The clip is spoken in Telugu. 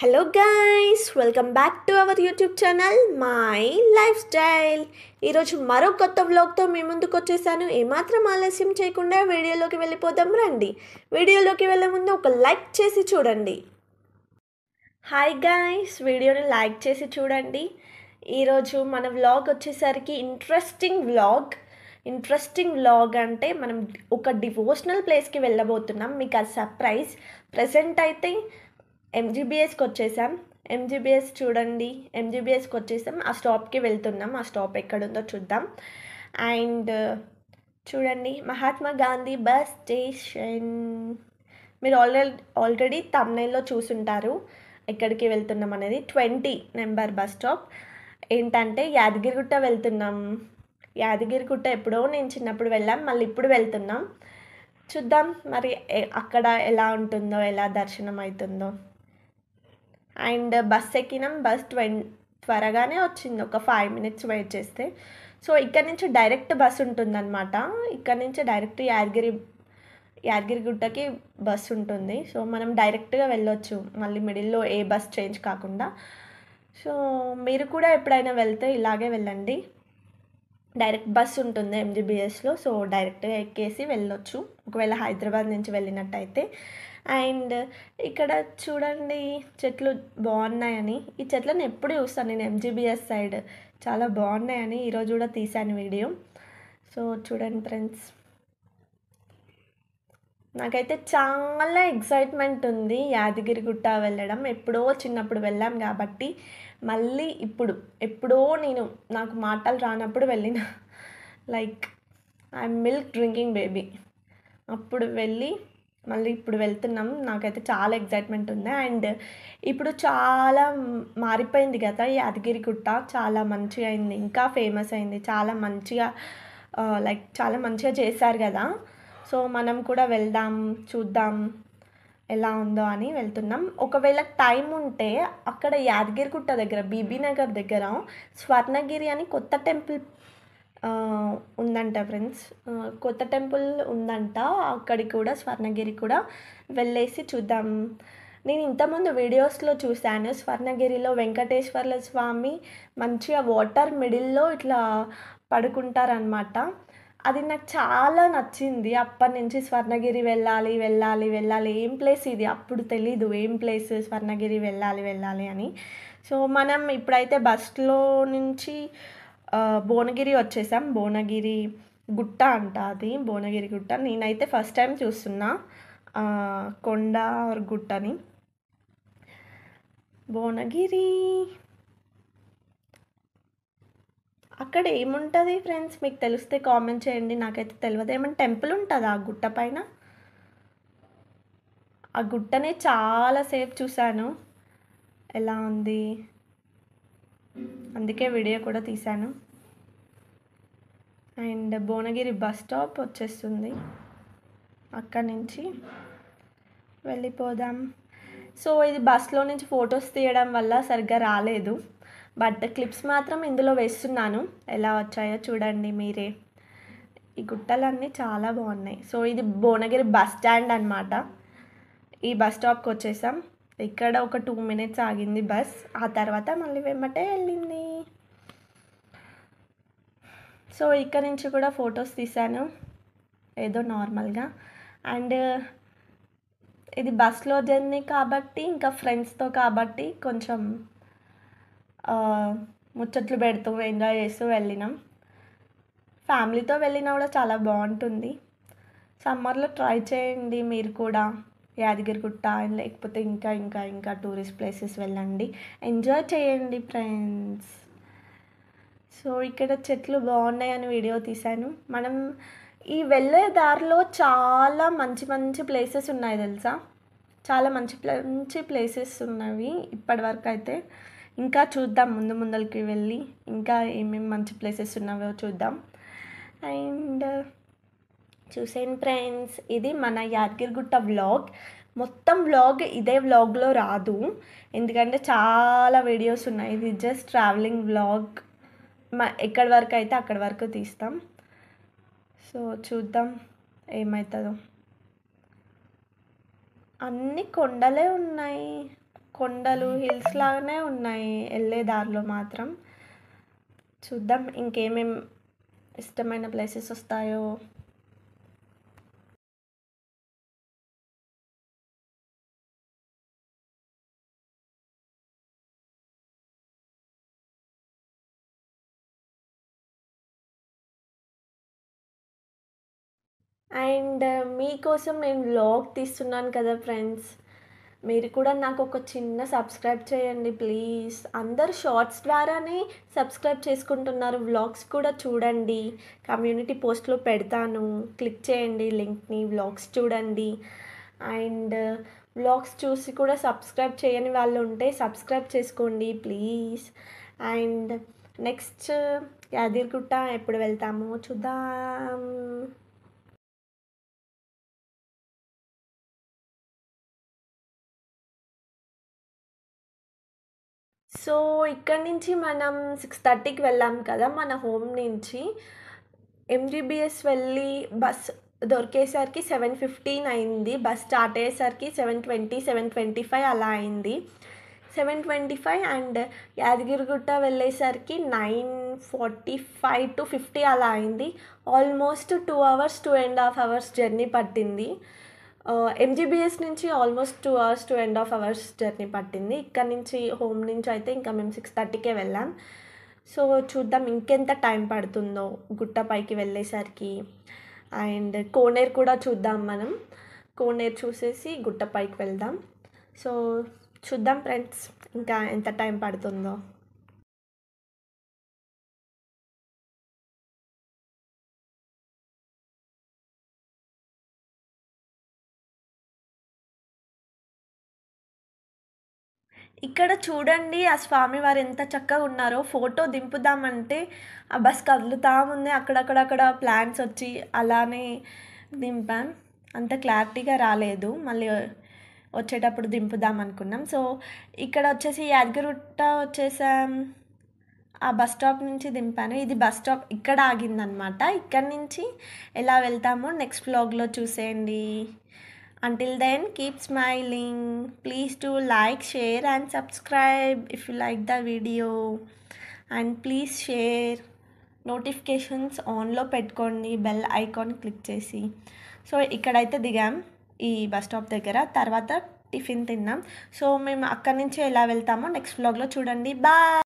Hello guys, welcome back to our YouTube channel my life style. ఈరోజు మరో కొత్త వ్లాగ్తో మీ ముందుకు వచ్చేసాను. ఏమాత్రం ఆలస్యం చేయకుండా వీడియోలోకి వెళ్ళిపోదాం రండి. వీడియోలోకి వెళ్ళే ముందు ఒక లైక్ చేసి చూడండి. హాయ్ గైస్, వీడియోని లైక్ చేసి చూడండి. ఈరోజు మన వ్లాగ్ వచ్చేసరికి ఇంట్రెస్టింగ్ వ్లాగ్ అంటే మనం ఒక డివోషనల్ ప్లేస్కి వెళ్ళబోతున్నాం. మీకు అది సర్ప్రైజ్. ప్రజెంట్ అయితే ఎంజీబీఎస్కి వచ్చేసాం. ఎంజీబీఎస్ చూడండి, ఎంజీబీఎస్కి వచ్చేసాం. ఆ స్టాప్కి వెళ్తున్నాం. ఆ స్టాప్ ఎక్కడుందో చూద్దాం. అండ్ చూడండి, మహాత్మా గాంధీ బస్ స్టేషన్. మీరు ఆల్రెడీ థంబ్నెయిల్లో చూసుంటారు ఎక్కడికి వెళ్తున్నాం అనేది. 20 నెంబర్ బస్ స్టాప్. ఏంటంటే యాదగిరిగుట్ట వెళ్తున్నాం. యాదగిరిగుట్ట ఎప్పుడో నేను చిన్నప్పుడు వెళ్ళాం, మళ్ళీ ఇప్పుడు వెళ్తున్నాం. చూద్దాం మరి అక్కడ ఎలా ఉంటుందో, ఎలా దర్శనం అవుతుందో. And bus ఎక్కినాం. బస్ త్వరగానే వచ్చింది, ఒక 5 minutes వెయిట్ చేస్తే. సో ఇక్కడ నుంచి డైరెక్ట్ బస్ ఉంటుందన్నమాట. ఇక్కడ నుంచి డైరెక్ట్ యాదగిరిగుట్టకి బస్ ఉంటుంది. సో మనం డైరెక్ట్గా వెళ్ళొచ్చు, మళ్ళీ మిడిల్లో ఏ బస్ చేంజ్ కాకుండా. సో మీరు కూడా ఎప్పుడైనా వెళ్తే ఇలాగే వెళ్ళండి. డైరెక్ట్ బస్ ఉంటుంది ఎంజీబీఎస్లో. సో డైరెక్ట్గా ఎక్కేసి వెళ్ళొచ్చు ఒకవేళ హైదరాబాద్ నుంచి వెళ్ళినట్టయితే. అండ్ ఇక్కడ చూడండి, చెట్లు బాగున్నాయని. ఈ చెట్లను ఎప్పుడు చూస్తాను నేను ఎంజీబీఎస్ సైడ్, చాలా బాగున్నాయని ఈరోజు కూడా తీశాను వీడియో. సో చూడండి ఫ్రెండ్స్, నాకైతే చాలా ఎక్సైట్మెంట్ ఉంది యాదగిరిగుట్ట వెళ్ళడం. ఎప్పుడో చిన్నప్పుడు వెళ్ళాం కాబట్టి, మళ్ళీ ఎప్పుడో నాకు మాటలు రానప్పుడు వెళ్ళిన, like I'm milk drinking baby. అప్పుడు వెళ్ళి మళ్ళీ ఇప్పుడు వెళ్తున్నాం. నాకైతే చాలా ఎక్సైట్మెంట్ ఉంది. అండ్ ఇప్పుడు చాలా మారిపోయింది కదా యాదగిరిగుట్ట, చాలా మంచిగా అయింది, ఇంకా ఫేమస్ అయింది, చాలా మంచిగా చాలా మంచిగా చేశారు కదా. సో మనం కూడా వెళ్దాం, చూద్దాం ఎలా ఉందో అని వెళ్తున్నాం. ఒకవేళ టైం ఉంటే అక్కడ యాదగిరిగుట్ట దగ్గర బీబీ నగర్ దగ్గర స్వర్ణగిరి అని కొత్త టెంపుల్ ఉందంట ఫ్రెండ్స్. కొత్త టెంపుల్ ఉందంట, అక్కడికి కూడా స్వర్ణగిరి కూడా వెళ్ళేసి చూద్దాం. నేను ఇంతకుముందు వీడియోస్లో చూశాను, స్వర్ణగిరిలో వెంకటేశ్వర్ల స్వామి మంచిగా వాటర్ మిడిల్లో ఇట్లా పడుకుంటారనమాట. అది నాకు చాలా నచ్చింది. అప్పటి నుంచి స్వర్ణగిరి వెళ్ళాలి. ఏం ప్లేస్ ఇది, అప్పుడు తెలీదు ఏం ప్లేస్ స్వర్ణగిరి వెళ్ళాలి అని. సో మనం ఇప్పుడైతే బస్లో నుంచి భువనగిరి వచ్చేసాం. భువనగిరి గుట్ట అంట, అది భువనగిరి గుట్ట. నేనైతే ఫస్ట్ టైం చూస్తున్నా కొండ గుట్టని. భువనగిరి అక్కడ ఏముంటుంది ఫ్రెండ్స్, మీకు తెలిస్తే కామెంట్ చేయండి. నాకైతే తెలియదు. ఏమైనా టెంపుల్ ఉంటుంది ఆ గుట్ట పైన? ఆ గుట్టనే చాలాసేపు చూశాను ఎలా ఉంది, అందుకే వీడియో కూడా తీశాను. అండ్ భువనగిరి బస్ స్టాప్ వచ్చేస్తుంది, అక్కడి నుంచి వెళ్ళిపోదాం. సో ఇది బస్లో నుంచి ఫొటోస్ తీయడం వల్ల సరిగ్గా రాలేదు, బట్ క్లిప్స్ మాత్రం ఇందులో వేస్తున్నాను. ఎలా వచ్చాయో చూడండి మీరే. ఈ గుట్టలన్నీ చాలా బాగున్నాయి. సో ఇది భువనగిరి బస్ స్టాండ్ అనమాట. ఈ బస్ స్టాప్కి వచ్చేసాం. ఇక్కడ ఒక 2 minutes ఆగింది బస్, ఆ తర్వాత మళ్ళీ వెంబటే వెళ్ళింది. సో ఇక్కడ నుంచి కూడా ఫొటోస్ తీశాను ఏదో నార్మల్గా. అండ్ ఇది బస్లో జర్నీ కాబట్టి, ఇంకా ఫ్రెండ్స్తో కాబట్టి కొంచెం ముచ్చట్లు పెడుతూ ఎంజాయ్ చేస్తూ వెళ్ళినాం. ఫ్యామిలీతో వెళ్ళినా కూడా చాలా బాగుంటుంది. సమ్మర్లో ట్రై చేయండి మీరు కూడా యాదగిరిగుట్ట, లేకపోతే ఇంకా టూరిస్ట్ ప్లేసెస్ వెళ్ళండి, ఎంజాయ్ చేయండి ఫ్రెండ్స్. సో ఇక్కడ చెట్లు బాగున్నాయని వీడియో తీశాను. మనం ఈ వెళ్ళే దారిలో చాలా మంచి ప్లేసెస్ ఉన్నాయి తెలుసా, చాలా మంచి ప్లేసెస్ ఉన్నవి ఇప్పటివరకు అయితే. ఇంకా చూద్దాం, ముందుకి వెళ్ళి ఇంకా ఏమేమి మంచి ప్లేసెస్ ఉన్నావో చూద్దాం. అండ్ చూసేయండి ఫ్రెండ్స్, ఇది మన యాదగిరిగుట్ట వ్లాగ్. మొత్తం వ్లాగ్ ఇదే వ్లాగ్లో రాదు, ఎందుకంటే చాలా వీడియోస్ ఉన్నాయి. ఇది జస్ట్ ట్రావెలింగ్ వ్లాగ్. ఎక్కడి వరకు అయితే అక్కడి వరకు తీస్తాం. సో చూద్దాం ఏమవుతుందో. అన్ని కొండలే ఉన్నాయి, కొండలు, హిల్స్ లాగానే ఉన్నాయి వెళ్ళే దారిలో మాత్రం. చూద్దాం ఇంకేమేం ఇష్టమైన ప్లేసెస్ వస్తాయో. అండ్ మీకోసం నేను వ్లాగ్ తీస్తున్నాను కదా ఫ్రెండ్స్, మీరు కూడా నాకు ఒక చిన్న సబ్స్క్రైబ్ చేయండి ప్లీజ్. అందరు షార్ట్స్ ద్వారానే సబ్స్క్రైబ్ చేసుకుంటున్నారు, వ్లాగ్స్ కూడా చూడండి. కమ్యూనిటీ పోస్ట్లో పెడతాను, క్లిక్ చేయండి లింక్ని, వ్లాగ్స్ చూడండి. అండ్ వ్లాగ్స్ చూసి కూడా సబ్స్క్రైబ్ చేయని వాళ్ళు ఉంటే సబ్స్క్రైబ్ చేసుకోండి ప్లీజ్. అండ్ నెక్స్ట్ యాదగిరిగుట్ట ఎప్పుడు వెళ్తామో చూద్దాం. సో ఇక్కడ నుంచి మనం 6:30కి వెళ్ళాం కదా మన హోమ్ నుంచి. ఎంజీబీఎస్ వెళ్ళి బస్ దొరికేసరికి 7:15 అయింది. బస్ స్టార్ట్ అయ్యేసరికి 7:20, 7:25 అలా అయింది. 7:25 అండ్ యాదగిరిగుట్ట వెళ్ళేసరికి 9:45 to 50 అలా అయింది. ఆల్మోస్ట్ 2 hours, 2.5 hours జర్నీ పట్టింది. ఎంజీబీఎస్ నుంచి ఆల్మోస్ట్ 2 hours, 2.5 hours జర్నీ పట్టింది. ఇక్కడ నుంచి హోమ్ నుంచి అయితే ఇంకా మేము 6:30కే వెళ్ళాం. సో చూద్దాం ఇంకెంత టైం పడుతుందో గుట్టపైకి వెళ్ళేసరికి. అండ్ కోనేరు కూడా చూద్దాం మనం. కోనేరు చూసేసి గుట్టపైకి వెళ్దాం. సో చూద్దాం ఫ్రెండ్స్ ఇంకా ఎంత టైం పడుతుందో. ఇక్కడ చూడండి ఆ స్వామివారు ఎంత చక్కగా ఉన్నారో. ఫోటో దింపుదామంటే ఆ బస్ కదులుతా ఉంది, అక్కడక్కడక్కడ ప్లాంట్స్ వచ్చి అలానే దింపాం. అంత క్లారిటీగా రాలేదు, మళ్ళీ వచ్చేటప్పుడు దింపుదాం అనుకున్నాం. సో ఇక్కడ వచ్చేసి యాదగిరిగుట్ట వచ్చేసాం. ఆ బస్ స్టాప్ నుంచి దింపాను. ఇది బస్ స్టాప్ ఇక్కడ ఆగిందనమాట. ఇక్కడ నుంచి ఎలా వెళ్తామో నెక్స్ట్ వ్లాగ్లో చూసేయండి. Until then, keep smiling. Please do like, share and subscribe if you like the video. And please share. Notifications ఆన్లో పెట్టుకోండి, బెల్ ఐకాన్ క్లిక్ చేసి. సో ఇక్కడైతే దిగాం ఈ బస్ స్టాప్ దగ్గర. తర్వాత టిఫిన్ తిన్నాం. సో మేము అక్కడి నుంచి ఎలా వెళ్తామో నెక్స్ట్ వ్లాగ్లో చూడండి. బాయ్.